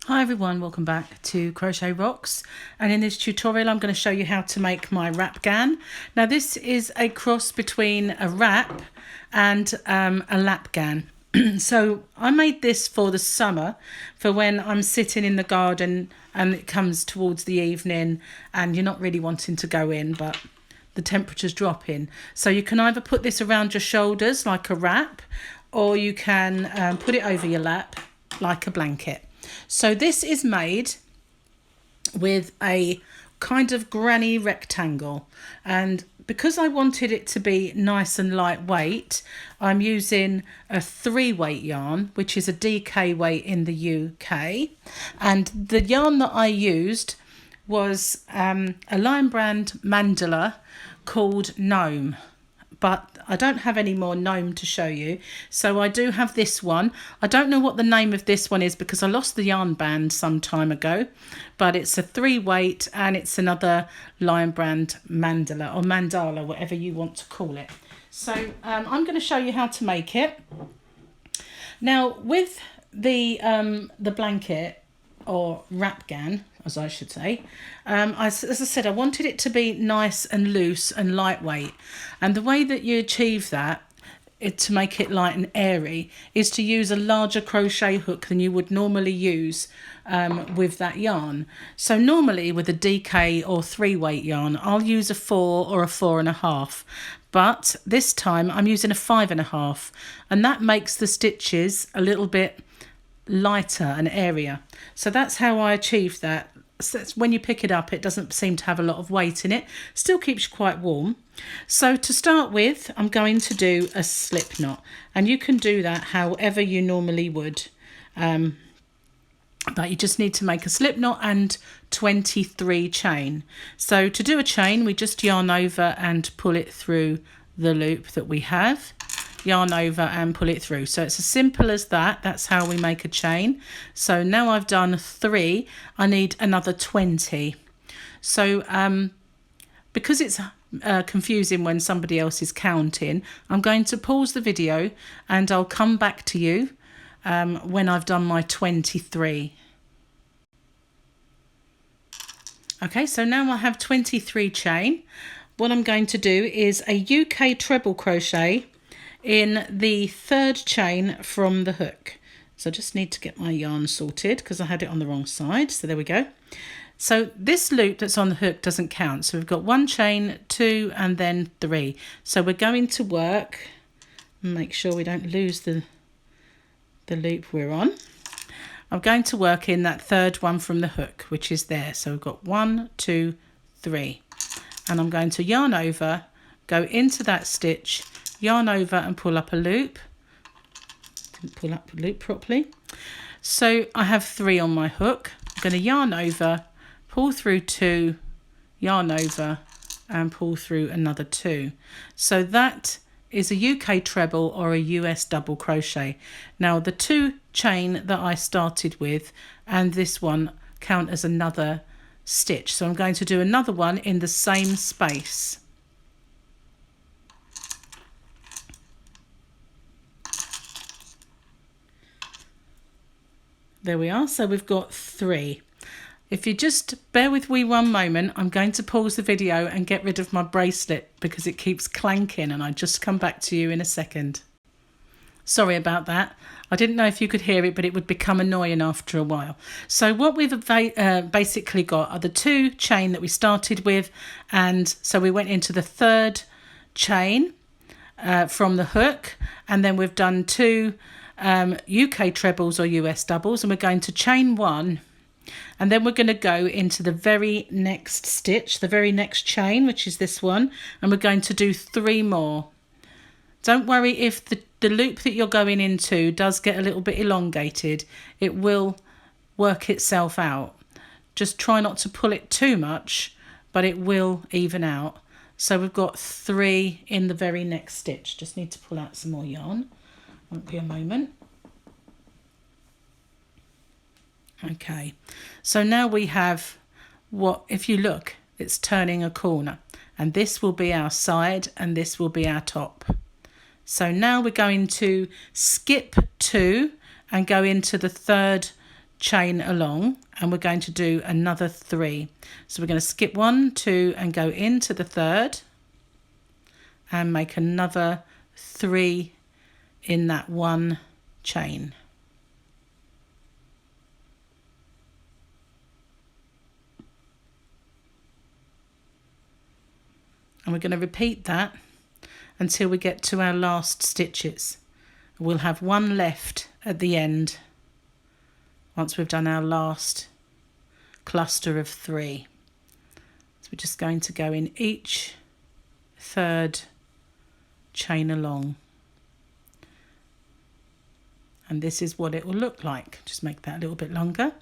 Hi everyone, welcome back to Crochet Rocks, and in this tutorial I'm going to show you how to make my Wrapghan. Now this is a cross between a wrap and a lapghan. So I made this for the summer, for when I'm sitting in the garden and it comes towards the evening and you're not really wanting to go in but the temperature's dropping. So you can either put this around your shoulders like a wrap, or you can put it over your lap like a blanket. So this is made with a kind of granny rectangle, and because I wanted it to be nice and lightweight, I'm using a 3-weight yarn, which is a DK weight in the UK, and the yarn that I used was a Lion Brand Mandala called GNOME. But I don't have any more GNOME to show you. So I do have this one. I don't know what the name of this one is because I lost the yarn band some time ago. But it's a 3-weight and it's another Lion Brand Mandala, or Mandala, whatever you want to call it. So I'm going to show you how to make it. Now with the blanket, or Wrapghan, as I should say, as I said, I wanted it to be nice and loose and lightweight, and the way that you achieve that, to make it light and airy, is to use a larger crochet hook than you would normally use with that yarn. So normally with a DK or 3-weight yarn, I'll use a 4 or a 4.5, but this time I'm using a 5.5, and that makes the stitches a little bit lighter and airier. So that's how I achieved that. So when you pick it up, it doesn't seem to have a lot of weight in it, still keeps you quite warm. So to start with, I'm going to do a slip knot, and you can do that however you normally would, but you just need to make a slip knot and 23 chain. So to do a chain, we just yarn over and pull it through the loop that we have, yarn over and pull it through. So it's as simple as that. That's how we make a chain. So now I've done 3, I need another 20. So because it's confusing when somebody else is counting, I'm going to pause the video and I'll come back to you when I've done my 23. Okay, so now I have 23 chain. What I'm going to do is a UK treble crochet in the 3rd chain from the hook. So I just need to get my yarn sorted because I had it on the wrong side. So there we go. So this loop that's on the hook doesn't count. So we've got 1 chain, 2, and then 3. So we're going to work, make sure we don't lose the loop we're on. I'm going to work in that 3rd one from the hook, which is there. So we've got 1, 2, 3. And I'm going to yarn over, go into that stitch, yarn over and pull up a loop. Didn't pull up the loop properly. So I have 3 on my hook. I'm going to yarn over, pull through 2, yarn over and pull through another 2. So that is a UK treble or a US double crochet. Now the 2 chain that I started with and this one count as another stitch. So I'm going to do another one in the same space. There we are. So we've got 3. If you just bear with me one moment, I'm going to pause the video and get rid of my bracelet because it keeps clanking, and I just come back to you in a second. Sorry about that. I didn't know if you could hear it, but it would become annoying after a while. So what we've basically got are the 2 chain that we started with, and so we went into the 3rd chain from the hook, and then we've done 2 UK trebles or US doubles, and we're going to chain 1, and then we're going to go into the very next stitch, the very next chain, which is this one, and we're going to do 3 more. Don't worry if the loop that you're going into does get a little bit elongated. It will work itself out. Just try not to pull it too much, but it will even out. So we've got 3 in the very next stitch. Just need to pull out some more yarn. Won't be a moment. Okay, so now we have what, if you look, it's turning a corner, and this will be our side and this will be our top. So now we're going to skip 2 and go into the 3rd chain along, and we're going to do another 3. So we're going to skip 1, 2 and go into the 3rd and make another 3 in that 1 chain. And we're going to repeat that until we get to our last stitches. We'll have 1 left at the end once we've done our last cluster of 3. So we're just going to go in each 3rd chain along. And this is what it will look like. Just make that a little bit longer.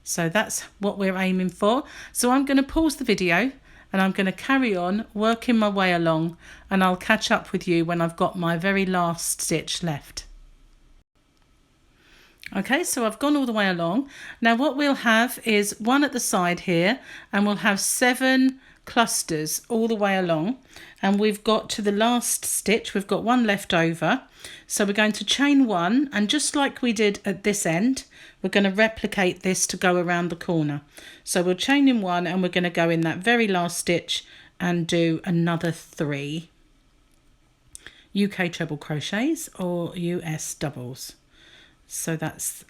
So that's what we're aiming for. So I'm going to pause the video and I'm going to carry on working my way along, and I'll catch up with you when I've got my very last stitch left. Okay, so I've gone all the way along. Now what we'll have is 1 at the side here, and we'll have 7 clusters all the way along, and we've got to the last stitch. We've got 1 left over, so we're going to chain 1, and just like we did at this end, we're going to replicate this to go around the corner. So we'll chain in 1 and we're going to go in that very last stitch and do another 3 UK treble crochets or US doubles. So that's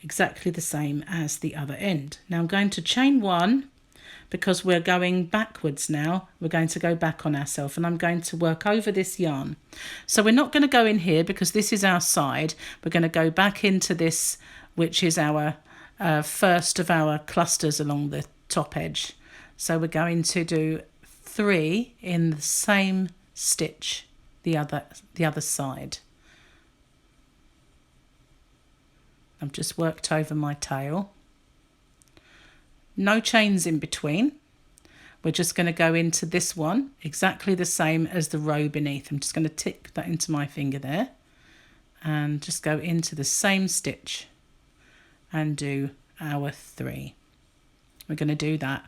exactly the same as the other end. Now I'm going to chain 1 because we're going backwards now. We're going to go back on ourselves, and I'm going to work over this yarn. So we're not going to go in here because this is our side. We're going to go back into this, which is our first of our clusters along the top edge. So we're going to do 3 in the same stitch, the other side. I've just worked over my tail. No chains in between. We're just going to go into this one exactly the same as the row beneath. I'm just going to tick that into my finger there and just go into the same stitch and do our 3. We're going to do that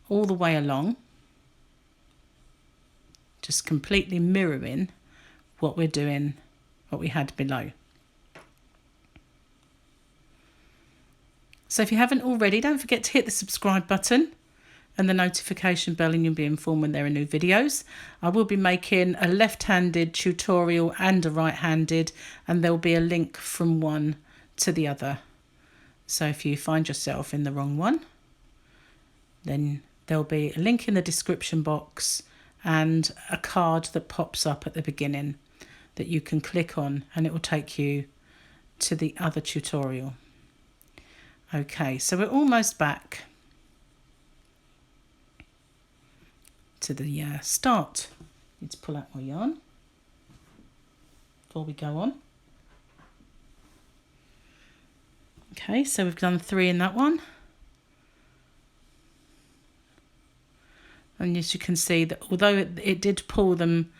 all the way along, just completely mirroring what we're doing, what we had below. So if you haven't already, don't forget to hit the subscribe button and the notification bell, and you'll be informed when there are new videos. I will be making a left-handed tutorial and a right-handed, and there'll be a link from one to the other. So if you find yourself in the wrong one, then there'll be a link in the description box and a card that pops up at the beginning that you can click on, and it will take you to the other tutorial. Okay, so we're almost back to the start. Need to pull out my yarn before we go on. Okay, so we've done 3 in that one. And as you can see, that although it did pull them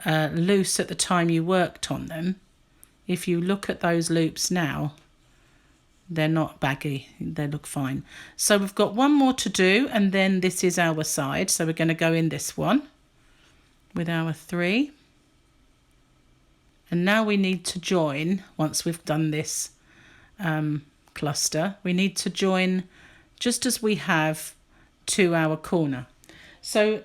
loose at the time you worked on them, if you look at those loops now, they're not baggy, they look fine. So we've got 1 more to do, and then this is our side. So we're going to go in this one with our 3. And now we need to join, once we've done this cluster, we need to join just as we have to our corner. So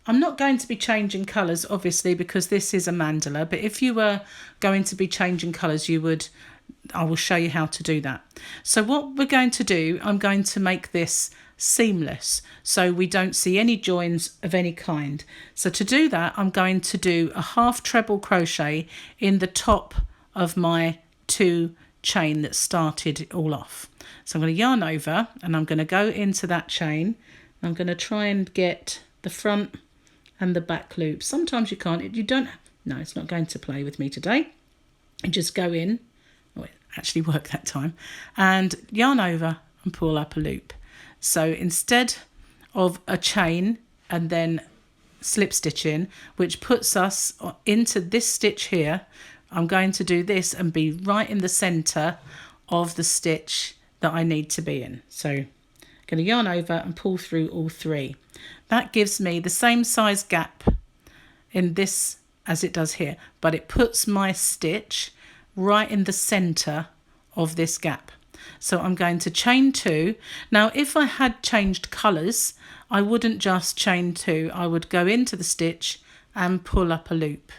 I'm not going to be changing colours, obviously, because this is a mandala, but if you were going to be changing colours, I will show you how to do that. So what we're going to do, I'm going to make this seamless so we don't see any joins of any kind. So to do that, I'm going to do a half treble crochet in the top of my 2 chain that started it all off. So I'm going to yarn over and I'm going to go into that chain. I'm going to try and get the front and the back loop. Sometimes you can't, no, it's not going to play with me today. And just go in. Oh, it actually worked that time, and yarn over and pull up a loop. So instead of a chain and then slip stitch in, which puts us into this stitch here, I'm going to do this and be right in the center of the stitch that I need to be in. So I'm going to yarn over and pull through all 3. That gives me the same size gap in this as it does here, but it puts my stitch right in the center of this gap. So I'm going to chain 2. Now if I had changed colours, I wouldn't just chain 2, I would go into the stitch and pull up a loop,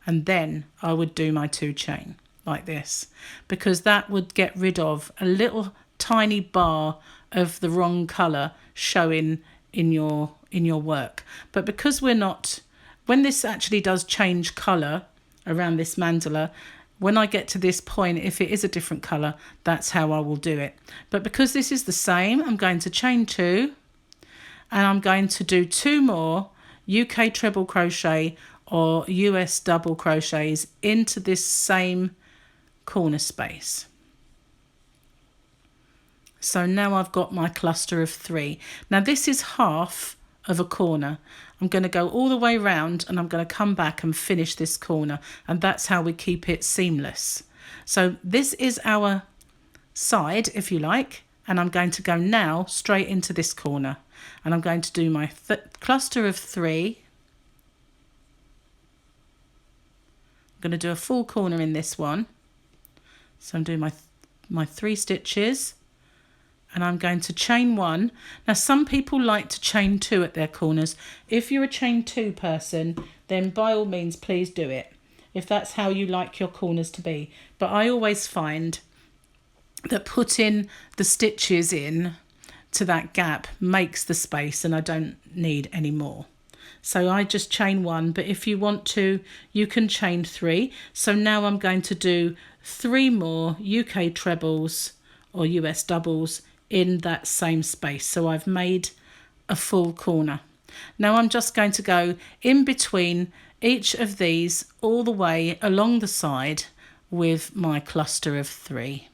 and then I would do my 2 chain like this, because that would get rid of a little tiny bar of the wrong colour showing in your work. But because we're not, when this actually does change colour around this mandala, when I get to this point, if it is a different colour, that's how I will do it. But because this is the same, I'm going to chain 2, and I'm going to do 2 more UK treble crochet or US double crochets into this same corner space. So now I've got my cluster of 3. Now this is half of a corner. I'm going to go all the way around, and I'm going to come back and finish this corner, and that's how we keep it seamless. So this is our side, if you like, and I'm going to go now straight into this corner, and I'm going to do my cluster of 3. I'm going to do a full corner in this one. So I'm doing my 3 stitches, and I'm going to chain 1. Now some people like to chain 2 at their corners. If you're a chain 2 person, then by all means please do it, if that's how you like your corners to be. But I always find that putting the stitches in to that gap makes the space, and I don't need any more. So I just chain 1, but if you want to, you can chain 3. So now I'm going to do 3 more UK trebles or US doubles in that same space. So I've made a full corner. Now I'm just going to go in between each of these all the way along the side with my cluster of 3.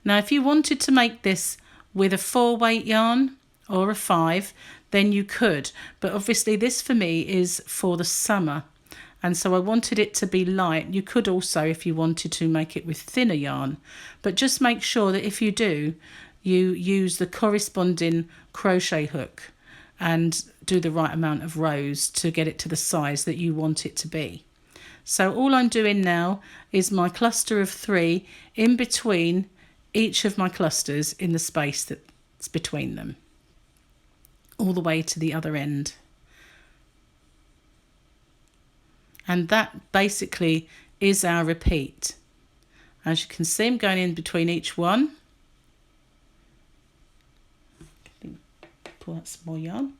Now if you wanted to make this with a 4-weight yarn or a 5, then you could, but obviously this for me is for the summer, and so I wanted it to be light. You could also, if you wanted to, make it with thinner yarn, but just make sure that if you do, you use the corresponding crochet hook and do the right amount of rows to get it to the size that you want it to be. So all I'm doing now is my cluster of 3 in between each of my clusters in the space that's between them, all the way to the other end. And that basically is our repeat. As you can see, I'm going in between each one. Pull out some more yarn.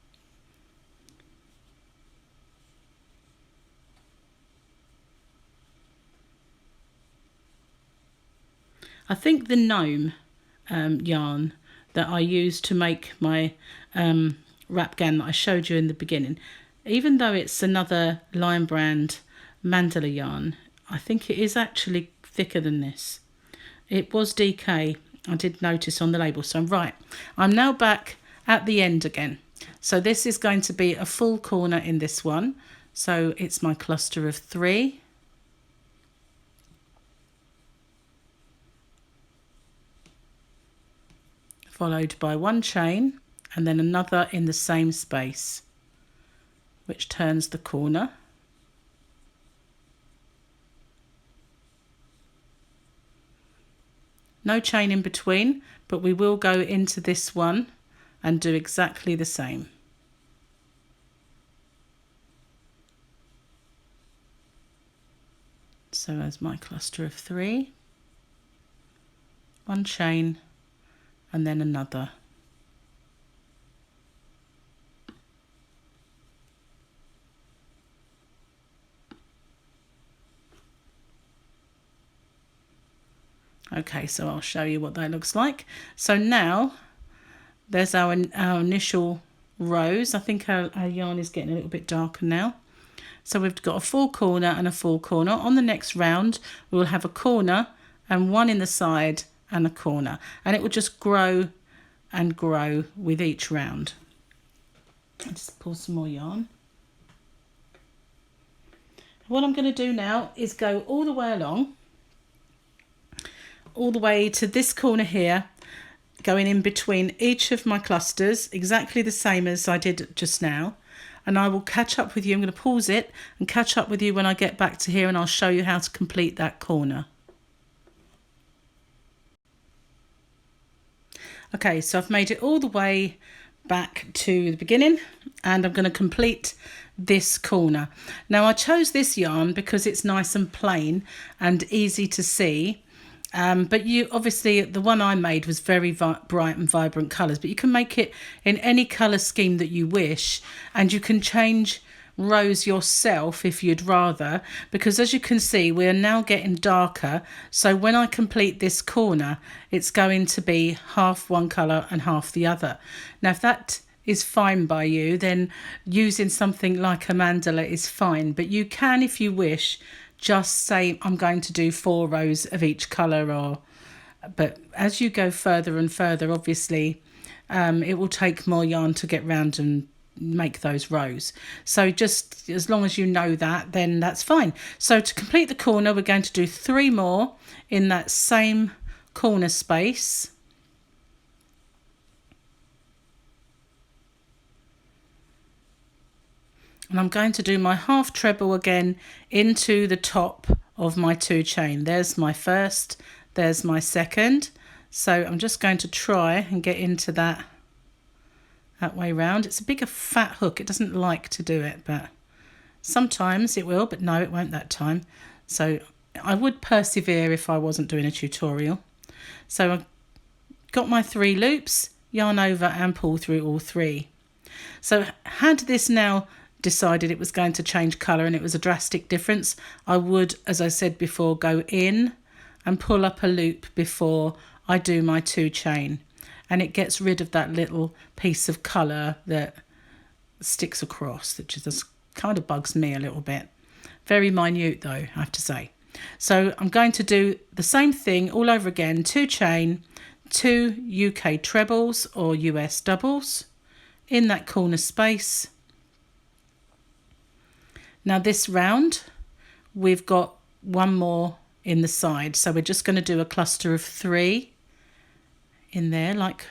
I think the GNOME yarn that I used to make my Wrapghan that I showed you in the beginning, even though it's another Lion Brand Mandala yarn, I think it is actually thicker than this. It was DK, I did notice on the label. So I'm now back at the end again. So this is going to be a full corner in this one. So it's my cluster of 3. Followed by 1 chain, and then another in the same space, which turns the corner. No chain in between, but we will go into this one and do exactly the same. So as my cluster of 3, 1 chain, and then another. Okay, so I'll show you what that looks like. So now there's our initial rows. I think our yarn is getting a little bit darker now. So we've got a full corner and a full corner. On the next round, we will have a corner and 1 in the side and a corner. And it will just grow and grow with each round. I'll just pull some more yarn. What I'm going to do now is go all the way along, all the way to this corner here, going in between each of my clusters, exactly the same as I did just now. and I will catch up with you. I'm going to pause it and catch up with you when I get back to here, and I'll show you how to complete that corner. Okay, so I've made it all the way back to the beginning, and I'm going to complete this corner. Now I chose this yarn because it's nice and plain and easy to see, but you obviously, the one I made was very bright and vibrant colours, but you can make it in any colour scheme that you wish, and you can change rows yourself if you'd rather, because as you can see we are now getting darker, so when I complete this corner it's going to be half one colour and half the other. Now if that is fine by you, then using something like a mandala is fine, but you can, if you wish, just say I'm going to do 4 rows of each colour, but as you go further and further, obviously it will take more yarn to get round and make those rows. So just as long as you know that, then that's fine. So to complete the corner we're going to do 3 more in that same corner space. And I'm going to do my half treble again into the top of my 2 chain. There's my first, there's my second. So I'm just going to try and get into that way round. It's a bigger fat hook, it doesn't like to do it, but sometimes it will, but no, it won't that time. So I would persevere if I wasn't doing a tutorial. So I've got my 3 loops, yarn over and pull through all 3. So had this now decided it was going to change colour and it was a drastic difference, I would, as I said before, go in and pull up a loop before I do my 2 chain, and it gets rid of that little piece of colour that sticks across, which just kind of bugs me a little bit. Very minute though, I have to say. So I'm going to do the same thing all over again, 2 chain, 2 UK trebles or US doubles in that corner space. Now this round we've got 1 more in the side, so we're just going to do a cluster of 3 in there like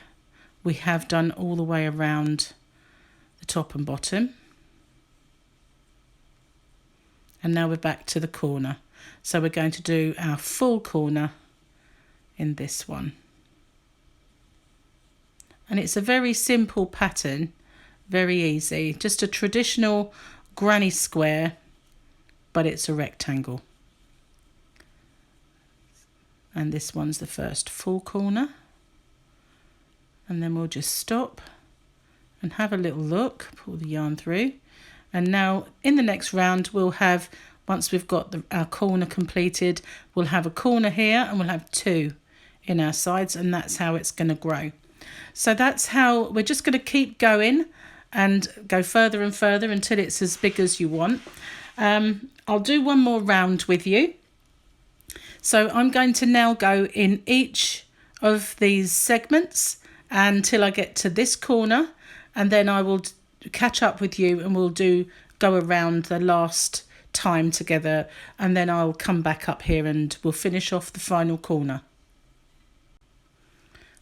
we have done all the way around the top and bottom. And now we're back to the corner, so we're going to do our full corner in this one. And it's a very simple pattern, very easy, just a traditional granny square, but it's a rectangle. And this one's the first full corner, and then we'll just stop and have a little look, pull the yarn through, and now in the next round we'll have, once we've got our corner completed, we'll have a corner here and we'll have 2 in our sides, and that's how it's going to grow. So that's how we're just going to keep going and go further and further until it's as big as you want. I'll do 1 more round with you. So I'm going to now go in each of these segments until I get to this corner, and then I will catch up with you and we'll go around the last time together, and then I'll come back up here and we'll finish off the final corner.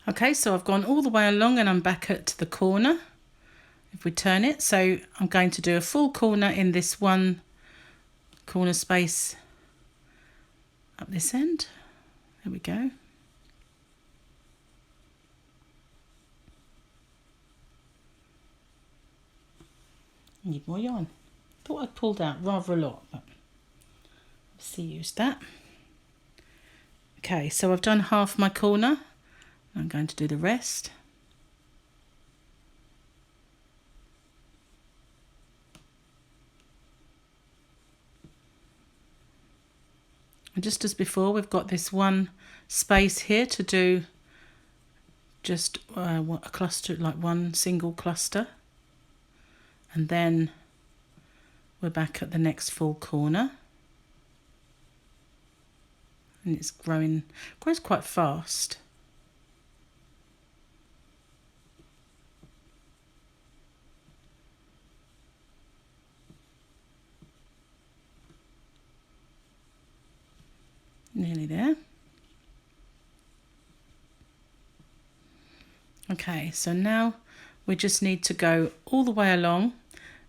Okay, so I've gone all the way along and I'm back at the corner. If we turn it, so I'm going to do a full corner in this 1 corner space up this end. There we go. Need more yarn. Thought I'd pulled out rather a lot, but obviously used that. Okay, so I've done half my corner. I'm going to do the rest. And just as before, we've got this 1 space here to do just a cluster, like 1 single cluster. And then we're back at the next full corner. And it's grows quite fast. Nearly there. Okay, so now we just need to go all the way along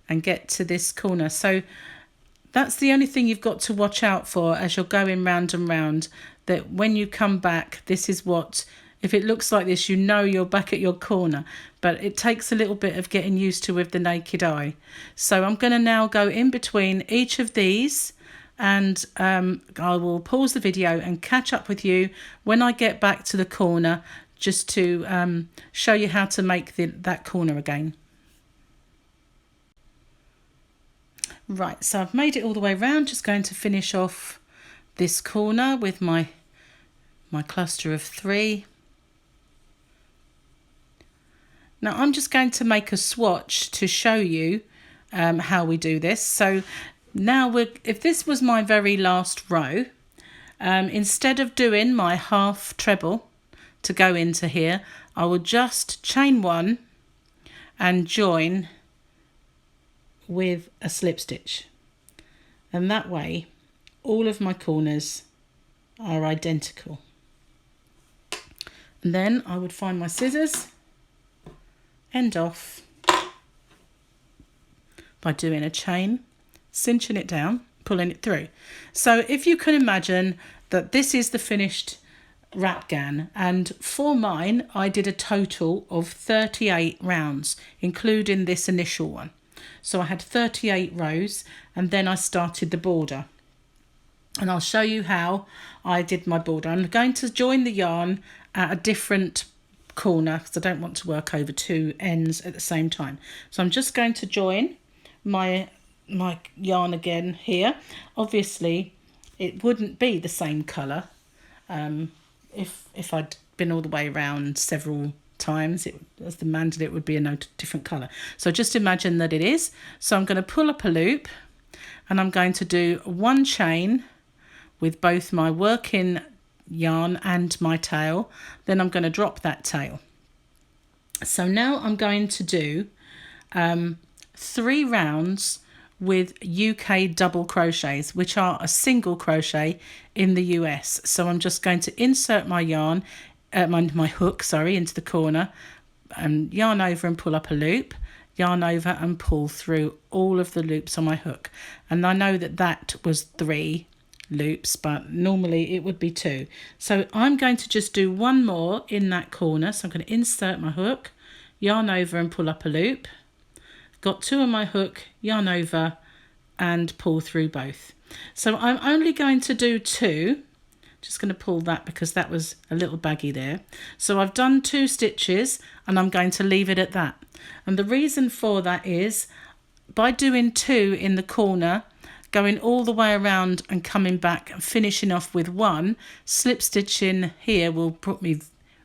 and get to this corner. So that's the only thing you've got to watch out for as you're going round and round, that when you come back, this is what, if it looks like this, you know you're back at your corner, but it takes a little bit of getting used to with the naked eye. So I'm going to now go in between each of these, and I will pause the video and catch up with you when I get back to the corner, just to show you how to make that corner again. Right, so I've made it all the way around, just going to finish off this corner with my cluster of 3. Now I'm just going to make a swatch to show you how we do this. So now if this was my very last row, instead of doing my half treble to go into here, I will just chain 1 and join with a slip stitch, and that way all of my corners are identical. And then I would find my scissors, end off by doing a chain, cinching it down, pulling it through. So if you can imagine that this is the finished Wrapghan, and for mine I did a total of 38 rounds, including this initial one. So I had 38 rows, and then I started the border, and I'll show you how I did my border. I'm going to join the yarn at a different corner because I don't want to work over 2 ends at the same time. So I'm just going to join my yarn again here. Obviously it wouldn't be the same colour if I'd been all the way around several times. As the mandala, it would be a different colour. So just imagine that it is. So I'm going to pull up a loop, and I'm going to do 1 chain with both my working yarn and my tail. Then I'm going to drop that tail. So now I'm going to do 3 rounds with UK double crochets, which are a single crochet in the US. So I'm just going to insert my yarn, my hook, into the corner, and yarn over and pull up a loop, yarn over and pull through all of the loops on my hook. And I know that was 3 loops, but normally it would be 2. So I'm going to just do 1 more in that corner. So I'm going to insert my hook, yarn over and pull up a loop, got 2 on my hook, yarn over and pull through both. So I'm only going to do 2. Just going to pull that because that was a little baggy there. So I've done 2 stitches, and I'm going to leave it at that. And the reason for that is by doing 2 in the corner, going all the way around and coming back and finishing off with 1, slip stitching here will put me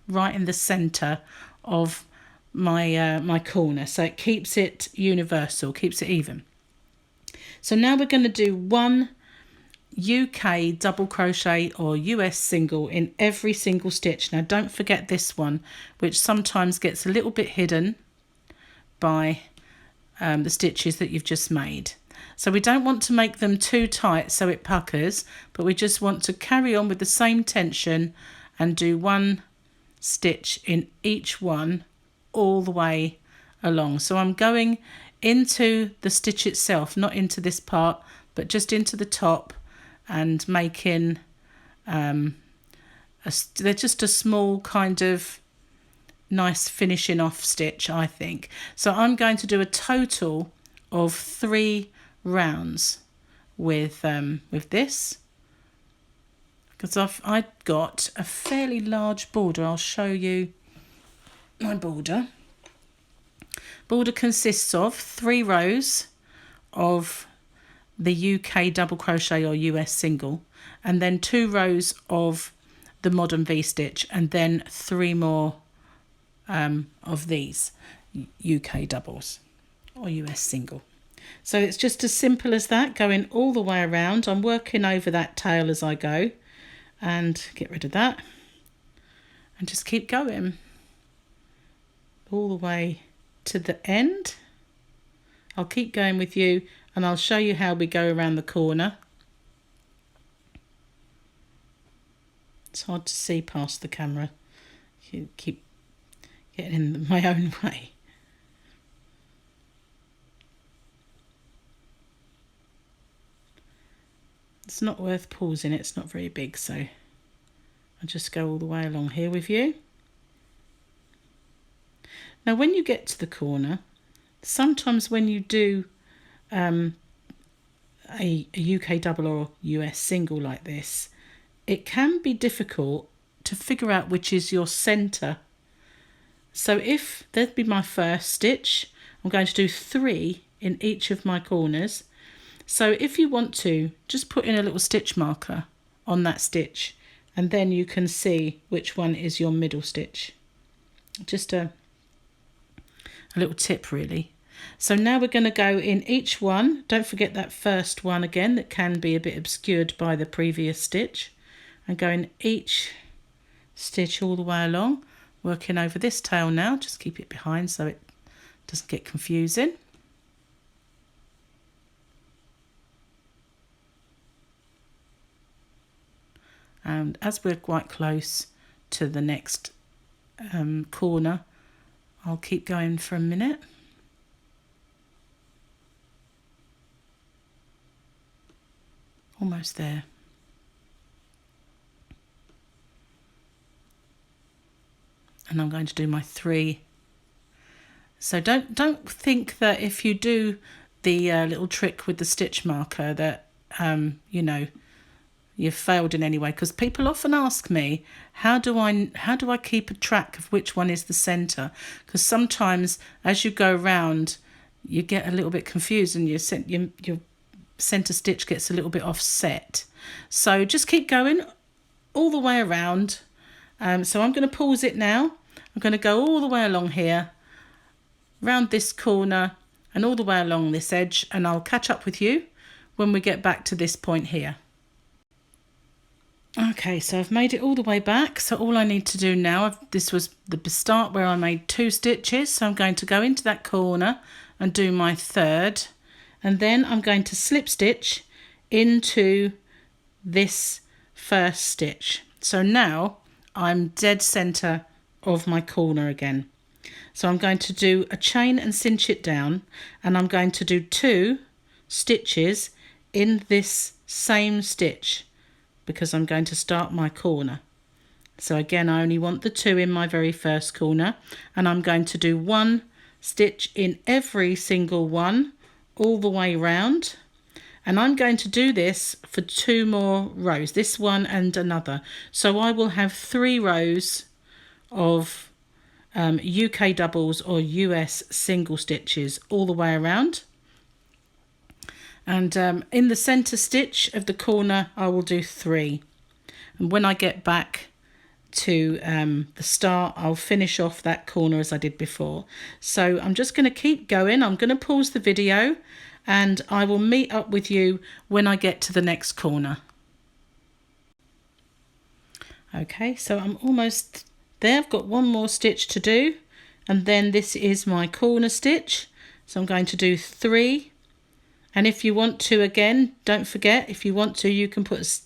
right in the centre of my corner, so it keeps it universal, keeps it even. So now we're going to do 1 UK double crochet or US single in every single stitch. Now don't forget this one, which sometimes gets a little bit hidden by the stitches that you've just made. So we don't want to make them too tight so it puckers, but we just want to carry on with the same tension and do 1 stitch in each one all the way along. So I'm going into the stitch itself, not into this part, but just into the top, and making they're just a small kind of nice finishing off stitch, I think. So I'm going to do a total of 3 rounds with this, because I've got a fairly large border. I'll show you my border. Border consists of 3 rows of the UK double crochet or US single, and then 2 rows of the modern V-stitch, and then 3 more of these UK doubles or US single. So it's just as simple as that, going all the way around. I'm working over that tail as I go, and get rid of that, and just keep going all the way to the end. I'll keep going with you, and I'll show you how we go around the corner. It's hard to see past the camera. You keep getting in my own way. It's not worth pausing, it's not very big, so I'll just go all the way along here with you. Now when you get to the corner, sometimes when you do a UK double or US single like this, it can be difficult to figure out which is your centre. So if there'd be my first stitch, I'm going to do 3 in each of my corners. So if you want to, just put in a little stitch marker on that stitch, and then you can see which one is your middle stitch. Just a little tip really. So now we're going to go in each one. Don't forget that first one again, that can be a bit obscured by the previous stitch, and go in each stitch all the way along, working over this tail now. Just keep it behind so it doesn't get confusing. And as we're quite close to the next corner, I'll keep going for a minute. Almost there. And I'm going to do my 3. So don't think that if you do the little trick with the stitch marker that you know, you've failed in any way, because people often ask me, how do I keep a track of which one is the center? Because sometimes as you go around you get a little bit confused and your center stitch gets a little bit offset. So just keep going all the way around. So I'm going to pause it now. I'm going to go all the way along here, round this corner and all the way along this edge, and I'll catch up with you when we get back to this point here. Okay, so I've made it all the way back. So all I need to do now, this was the start where I made 2 stitches. So I'm going to go into that corner and do my 3rd. And then I'm going to slip stitch into this first stitch. So now I'm dead center of my corner again. So I'm going to do a chain and cinch it down. And I'm going to do 2 stitches in this same stitch, because I'm going to start my corner. So again, I only want the 2 in my very first corner, and I'm going to do 1 stitch in every single one all the way round, and I'm going to do this for 2 more rows, this one and another. So I will have 3 rows of UK doubles or US single stitches all the way around. And in the center stitch of the corner I will do 3, and when I get back to the start I'll finish off that corner as I did before. So I'm just going to keep going. I'm going to pause the video and I will meet up with you when I get to the next corner. Okay, so I'm almost there. I've got 1 more stitch to do, and then this is my corner stitch. So I'm going to do 3. And if you want to, again, don't forget, if you want to, you can put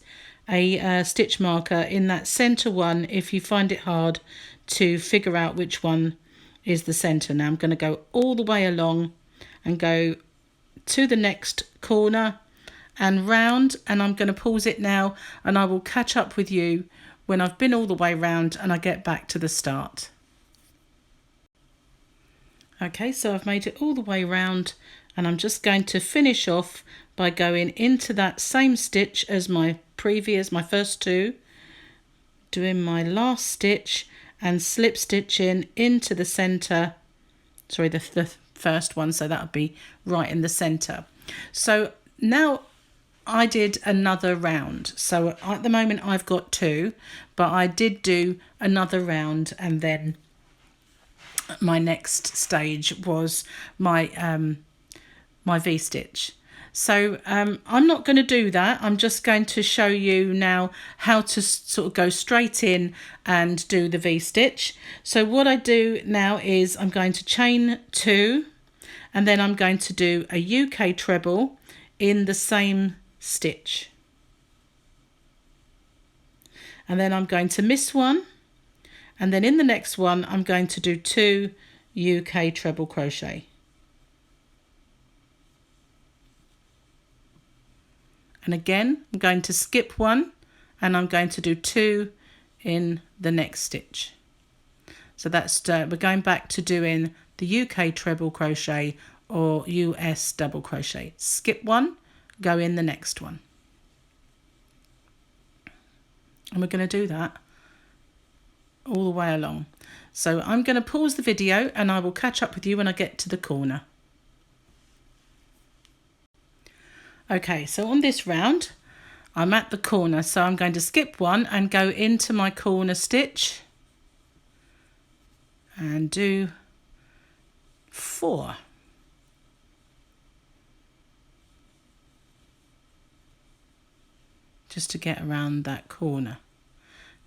a stitch marker in that center one if you find it hard to figure out which one is the center. Now I'm going to go all the way along and go to the next corner and round, and I'm going to pause it now, and I will catch up with you when I've been all the way round and I get back to the start. Okay, so I've made it all the way round, and I'm just going to finish off by going into that same stitch as my first 2, doing my last stitch and slip stitching into the center, sorry, the first one, so that would be right in the center. So now I did another round. So at the moment I've got 2, but I did do another round, and then my next stage was my my V-stitch. So I'm not going to do that. I'm just going to show you now how to sort of go straight in and do the V-stitch. So what I do now is I'm going to chain 2, and then I'm going to do a UK treble in the same stitch. And then I'm going to miss 1, and then in the next one I'm going to do 2 UK treble crochet. and again I'm going to skip one and I'm going to do 2 in the next stitch. So that's we're going back to doing the UK treble crochet or US double crochet. Skip one, go in the next one. And we're going to do that all the way along. So I'm going to pause the video and I will catch up with you when I get to the corner. Okay, so on this round I'm at the corner, so I'm going to skip one and go into my corner stitch and do 4. Just to get around that corner.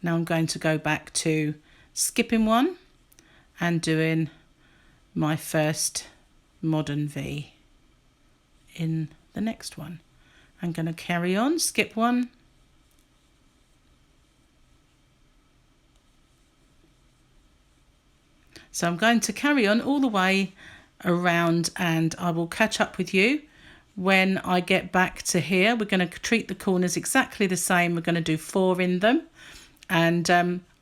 Now I'm going to go back to skipping one and doing my first modern V in the next one. I'm going to carry on, skip one, so I'm going to carry on all the way around and I will catch up with you when I get back to here. We're going to treat the corners exactly the same. We're going to do 4 in them, and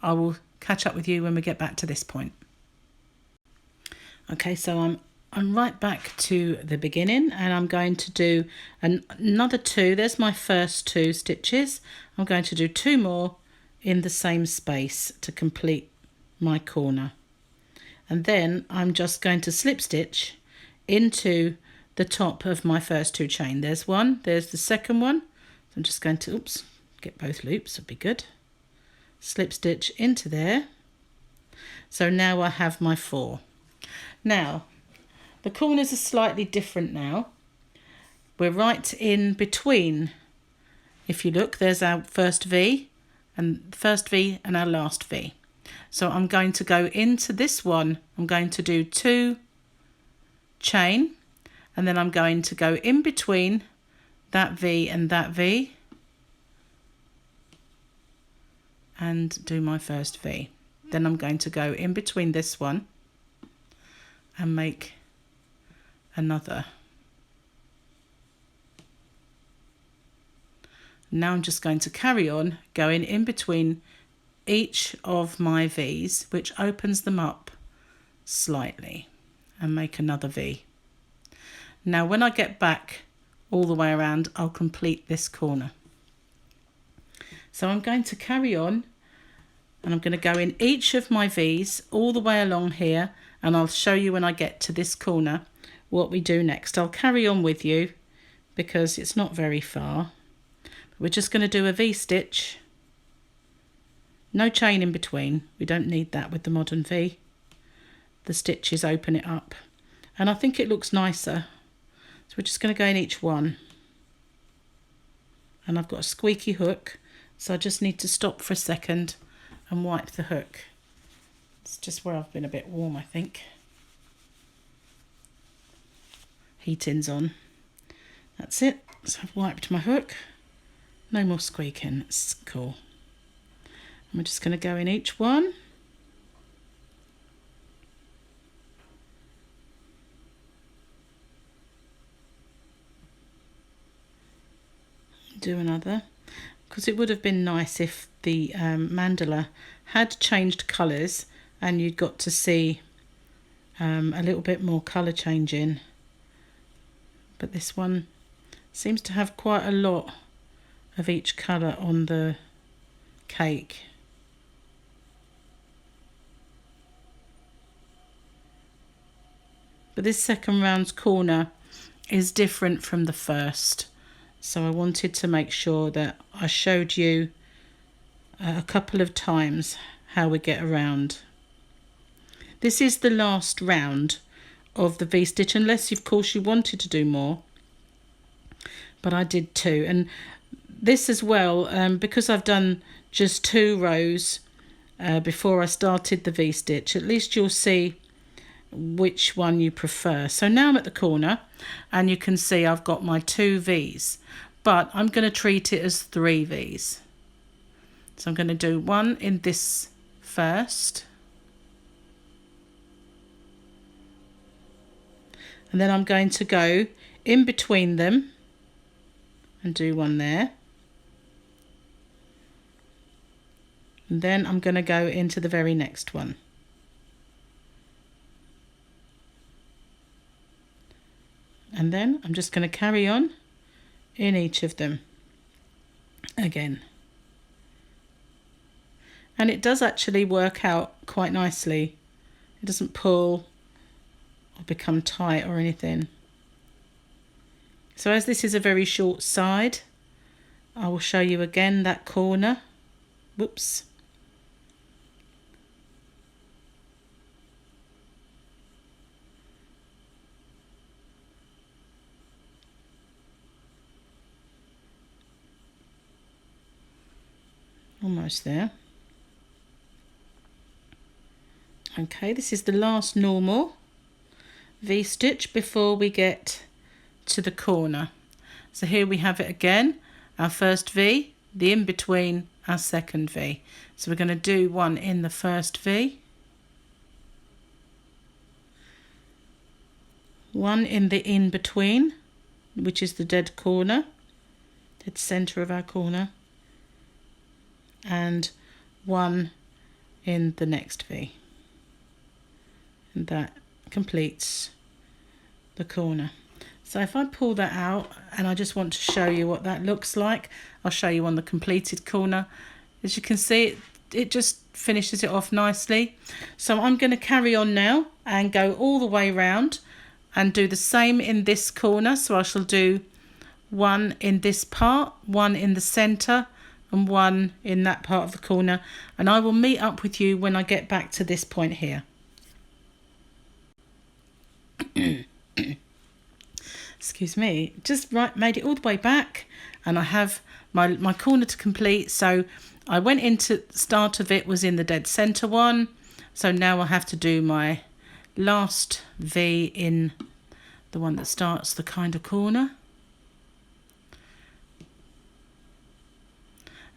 I will catch up with you when we get back to this point. Okay, so I'm right back to the beginning and I'm going to do another 2. There's my first 2 stitches. I'm going to do 2 more in the same space to complete my corner. And then I'm just going to slip stitch into the top of my first 2 chain. There's one, there's the second one. So I'm just going to, get both loops, would be good. Slip stitch into there. So now I have my 4. Now, the corners are slightly different now. We're right in between. If you look, there's our first V and our last V. So I'm going to go into this one. I'm going to do 2 chain, and then I'm going to go in between that V and that V and do my first V. Then I'm going to go in between this one and make another. Now I'm just going to carry on going in between each of my V's, which opens them up slightly, and make another V. Now when I get back all the way around, I'll complete this corner. So I'm going to carry on and I'm going to go in each of my V's all the way along here, and I'll show you when I get to this corner what we do next. I'll carry on with you because it's not very far. We're just going to do a V-stitch, no chain in between. We don't need that with the modern V. The stitches open it up and I think it looks nicer. So we're just going to go in each one, and I've got a squeaky hook, so I just need to stop for a second and wipe the hook. It's just where I've been a bit warm, I think. Heating's on. That's it. So I've wiped my hook. No more squeaking. It's cool. And we're just going to go in each one. Do another, because it would have been nice if the mandala had changed colours and you'd got to see a little bit more colour changing, but this one seems to have quite a lot of each colour on the cake. But this second round's corner is different from the first. So I wanted to make sure that I showed you a couple of times how we get around. This is the last round of the V-stitch, unless of course you wanted to do more. But I did 2. And this as well, because I've done just 2 rows before I started the V-stitch, at least you'll see which one you prefer. So now I'm at the corner and you can see I've got my 2 V's, but I'm going to treat it as 3 V's. So I'm going to do 1 in this first, and then I'm going to go in between them and do one there. And then I'm going to go into the very next one. And then I'm just going to carry on in each of them again. And it does actually work out quite nicely. It doesn't pull or become tight or anything. So as this is a very short side, I will show you again that corner. Whoops. Almost there. Okay, this is the last normal V-stitch before we get to the corner. So here we have it again, our first V, the in-between, our second V. So we're going to do one in the first V, one in the in-between, which is the dead corner, dead centre of our corner, and one in the next V. And that completes the corner. So if I pull that out and I just want to show you what that looks like, I'll show you on the completed corner. As you can see, it just finishes it off nicely. So I'm going to carry on now and go all the way around and do the same in this corner. So I shall do one in this part, one in the centre, and one in that part of the corner. And I will meet up with you when I get back to this point here. Excuse me, just made it all the way back, and I have my corner to complete. So I went into the start of it was in the dead center one, so now I have to do my last V in the one that starts the kind of corner.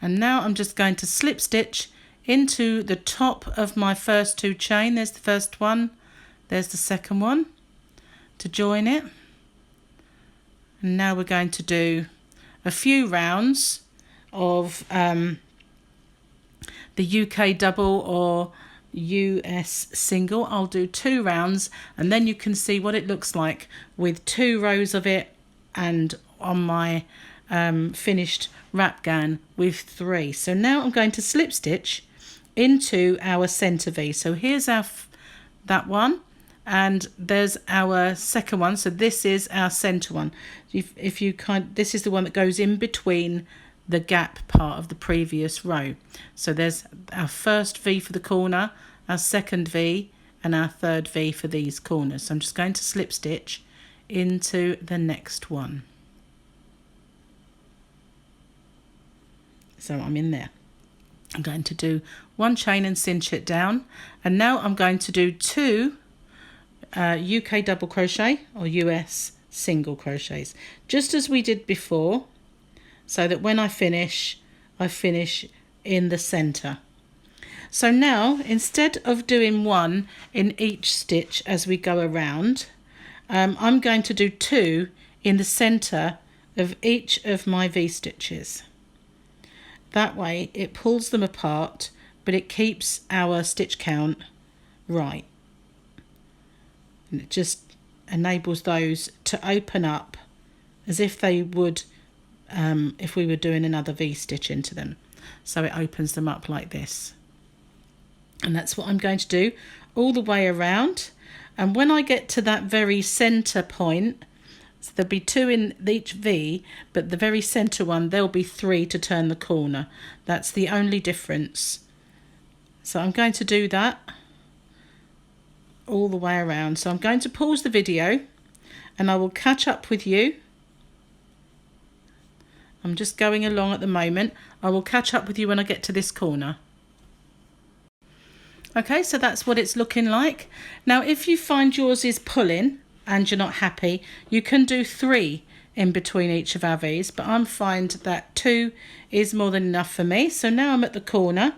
And now I'm just going to slip stitch into the top of my first two chain. There's the first one, there's the second one to join it. And now we're going to do a few rounds of the UK double or US single. I'll do 2 rounds, and then you can see what it looks like with 2 rows of it, and on my finished Wrapghan with 3. So now I'm going to slip stitch into our center V. So here's our that one, and there's our second one. So this is our center one. If you this is the one that goes in between the gap part of the previous row. So there's our first V for the corner, our second V, and our third V for these corners. So I'm just going to slip stitch into the next one. So I'm in there. I'm going to do 1 chain and cinch it down, and now I'm going to do 2 UK double crochet or US single crochets, just as we did before, so that when I finish in the center. So now, instead of doing 1 in each stitch as we go around, I'm going to do 2 in the center of each of my V stitches. That way it pulls them apart, but it keeps our stitch count right. And it just enables those to open up as if they would if we were doing another V stitch into them. So it opens them up like this. And that's what I'm going to do all the way around. And when I get to that very center point, so there'll be 2 in each V, but the very center one, there'll be 3 to turn the corner. That's the only difference. So I'm going to do that all the way around. So I'm going to pause the video and I will catch up with you. I'm just going along at the moment. I will catch up with you when I get to this corner. Okay, so that's what it's looking like. Now, if you find yours is pulling and you're not happy, you can do 3 in between each of our V's, but I find that 2 is more than enough for me. So now I'm at the corner,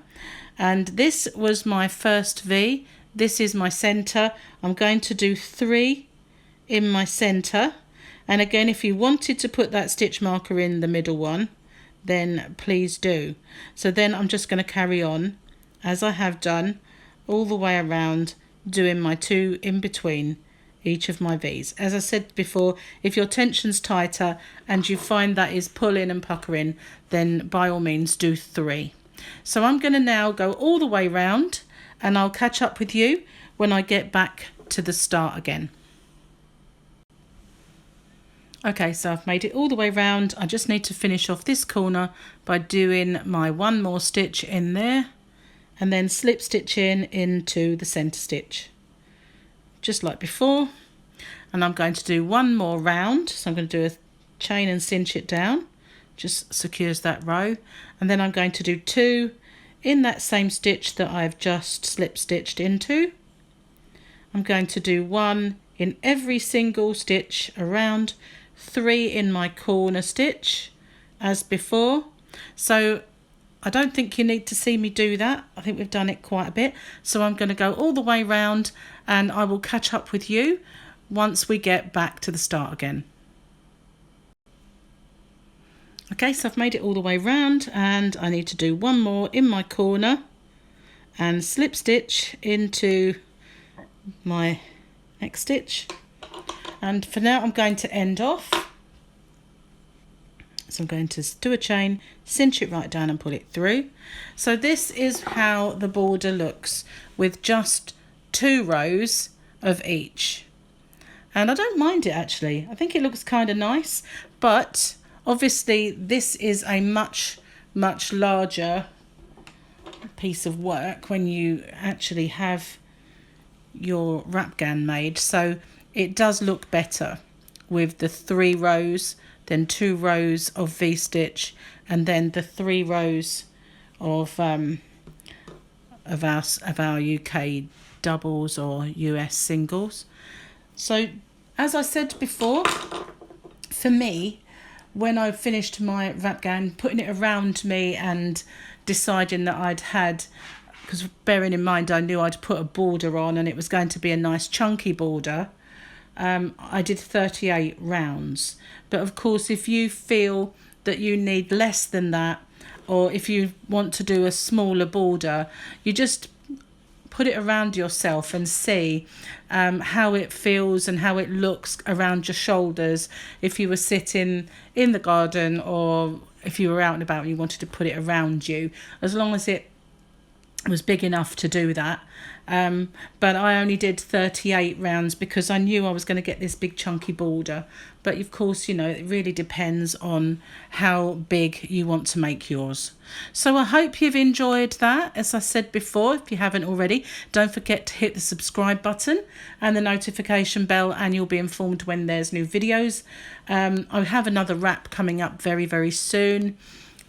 and this was my first V. This is my center. I'm going to do 3 in my center, And again, if you wanted to put that stitch marker in the middle one, then please do. So then I'm just going to carry on as I have done all the way around, doing my 2 in between each of my V's. As I said before, if your tension's tighter and you find that is pulling and puckering, then by all means do 3. So I'm going to now go all the way round, and I'll catch up with you when I get back to the start again. Okay, so I've made it all the way round. I just need to finish off this corner by doing my 1 more stitch in there and then slip stitch in into the centre stitch, just like before. And I'm going to do 1 more round, so I'm going to do a chain and cinch it down, just secures that row, and then I'm going to do 2 in that same stitch that I've just slip stitched into. I'm going to do 1 in every single stitch around, 3 in my corner stitch as before. So I don't think you need to see me do that. I think we've done it quite a bit. So I'm going to go all the way round, and I will catch up with you once we get back to the start again. Okay, so I've made it all the way round, and I need to do 1 more in my corner and slip stitch into my next stitch. And for now I'm going to end off. So I'm going to do a chain, cinch it right down and pull it through. So this is how the border looks with just 2 rows of each. And I don't mind it actually. I think it looks kind of nice, but obviously this is a much larger piece of work when you actually have your Wrapghan made. So it does look better with the 3 rows, then 2 rows of V-stitch, and then the 3 rows of our UK doubles or US singles. So as I said before, for me, when I finished my Wrapghan, putting it around me and deciding that I'd had, because bearing in mind I knew I'd put a border on and it was going to be a nice chunky border, I did 38 rounds. But of course, if you feel that you need less than that, or if you want to do a smaller border, you just put it around yourself and see how it feels and how it looks around your shoulders if you were sitting in the garden, or if you were out and about and you wanted to put it around you, as long as it was big enough to do that. But I only did 38 rounds because I knew I was going to get this big chunky border. But of course, you know, it really depends on how big you want to make yours. So I hope you've enjoyed that. As I said before, if you haven't already, don't forget to hit the subscribe button and the notification bell, and you'll be informed when there's new videos. I have another wrap coming up very soon.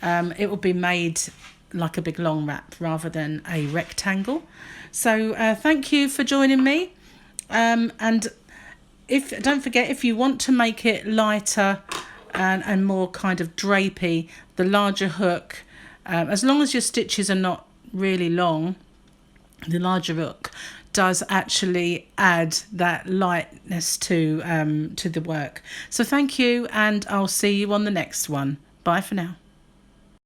It will be made like a big long wrap rather than a rectangle. So thank you for joining me, and don't forget, if you want to make it lighter and more kind of drapey, the larger hook, as long as your stitches are not really long, the larger hook does actually add that lightness to the work. So thank you, and I'll see you on the next one. Bye for now.